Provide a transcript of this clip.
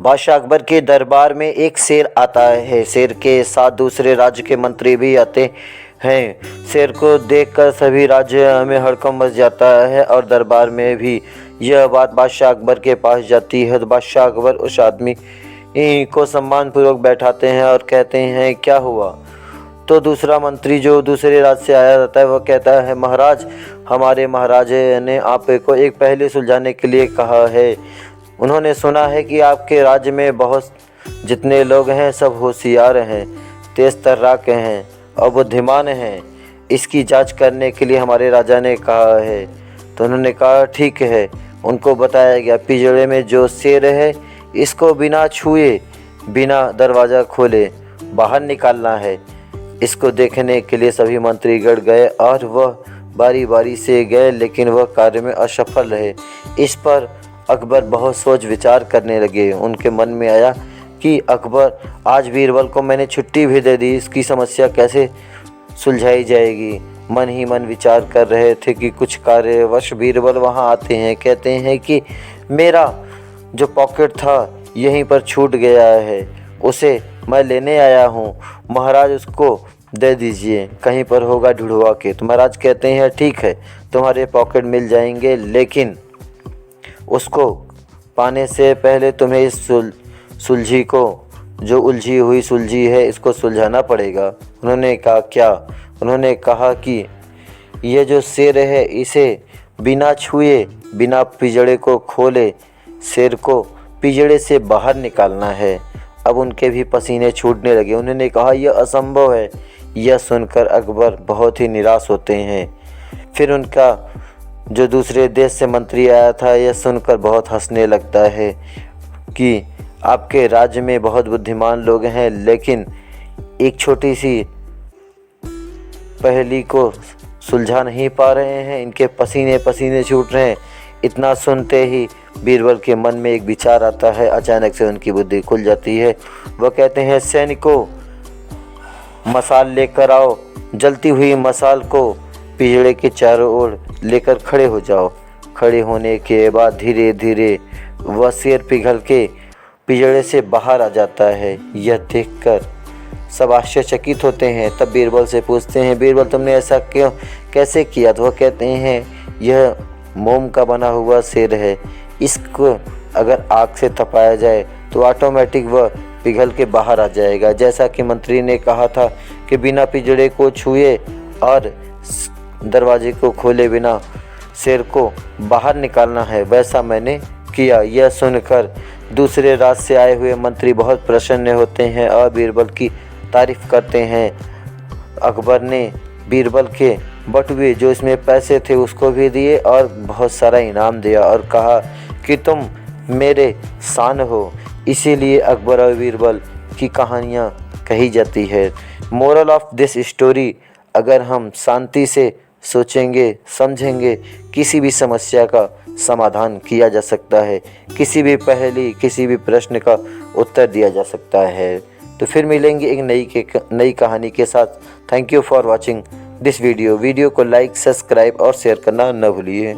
बादशाह अकबर के दरबार में एक शेर आता है। शेर के साथ दूसरे राज्य के मंत्री भी आते हैं। शेर को देखकर सभी राज्य में हड़कंप मच जाता है और दरबार में भी यह बात बादशाह अकबर के पास जाती है। तो बादशाह अकबर उस आदमी को सम्मानपूर्वक बैठाते हैं और कहते हैं, क्या हुआ? तो दूसरा मंत्री जो दूसरे राज्य से आया रहता है वह कहता है, महाराज, हमारे महाराज ने आपको एक पहेली सुलझाने के लिए कहा है। उन्होंने सुना है कि आपके राज्य में बहुत जितने लोग हैं सब होशियार हैं, तेज तर्राक हैं और बुद्धिमान हैं। इसकी जांच करने के लिए हमारे राजा ने कहा है। तो उन्होंने कहा, ठीक है। उनको बताया गया, पिंजरे में जो शेर है इसको बिना छुए बिना दरवाज़ा खोले बाहर निकालना है। इसको देखने के लिए सभी मंत्रीगण गए और वह बारी बारी से गए, लेकिन वह कार्य में असफल रहे। इस पर अकबर बहुत सोच विचार करने लगे। उनके मन में आया कि अकबर, आज बीरबल को मैंने छुट्टी भी दे दी, इसकी समस्या कैसे सुलझाई जाएगी। मन ही मन विचार कर रहे थे कि कुछ कार्यवश बीरबल वहां आते हैं। कहते हैं कि मेरा जो पॉकेट था यहीं पर छूट गया है, उसे मैं लेने आया हूँ, महाराज उसको दे दीजिए, कहीं पर होगा ढूंढवा के। तो महाराज कहते हैं, ठीक है, तुम्हारे पॉकेट मिल जाएंगे, लेकिन उसको पाने से पहले तुम्हें इस सुलझी को, जो उलझी हुई सुलझी है, इसको सुलझाना पड़ेगा। उन्होंने कहा, क्या? उन्होंने कहा कि ये जो शेर है इसे बिना छुए बिना पिंजड़े को खोले शेर को पिंजड़े से बाहर निकालना है। अब उनके भी पसीने छूटने लगे। उन्होंने कहा, यह असंभव है। यह सुनकर अकबर बहुत ही निराश होते हैं। फिर उनका जो दूसरे देश से मंत्री आया था यह सुनकर बहुत हंसने लगता है कि आपके राज्य में बहुत बुद्धिमान लोग हैं, लेकिन एक छोटी सी पहेली को सुलझा नहीं पा रहे हैं, इनके पसीने पसीने छूट रहे हैं। इतना सुनते ही बीरबल के मन में एक विचार आता है। अचानक से उनकी बुद्धि खुल जाती है। वह कहते हैं, सैनिकों, मसाल लेकर आओ। जलती हुई मसाल को पिंजड़े के चारों ओर लेकर खड़े हो जाओ। खड़े होने के बाद धीरे धीरे वह शेर पिघल के पिंजड़े से बाहर आ जाता है। यह देखकर सब आश्चर्यचकित होते हैं। तब बीरबल से पूछते हैं, बीरबल, तुमने ऐसा क्यों कैसे किया? तो वह कहते हैं, यह मोम का बना हुआ शेर है, इसको अगर आग से तपाया जाए तो ऑटोमेटिक वह पिघल के बाहर आ जाएगा। जैसा कि मंत्री ने कहा था कि बिना पिंजड़े को छुए और दरवाजे को खोले बिना शेर को बाहर निकालना है, वैसा मैंने किया। यह सुनकर दूसरे राज्य से आए हुए मंत्री बहुत प्रसन्न होते हैं और बीरबल की तारीफ करते हैं। अकबर ने बीरबल के बटुए जो इसमें पैसे थे उसको भी दिए और बहुत सारा इनाम दिया और कहा कि तुम मेरे शान हो। इसीलिए अकबर और बीरबल की कहानियाँ कही जाती है। मोरल ऑफ दिस स्टोरी, अगर हम शांति से सोचेंगे समझेंगे, किसी भी समस्या का समाधान किया जा सकता है, किसी भी पहेली, किसी भी प्रश्न का उत्तर दिया जा सकता है। तो फिर मिलेंगे एक नई कहानी के साथ। Thank you for watching this video को लाइक, सब्सक्राइब और शेयर करना न भूलिए।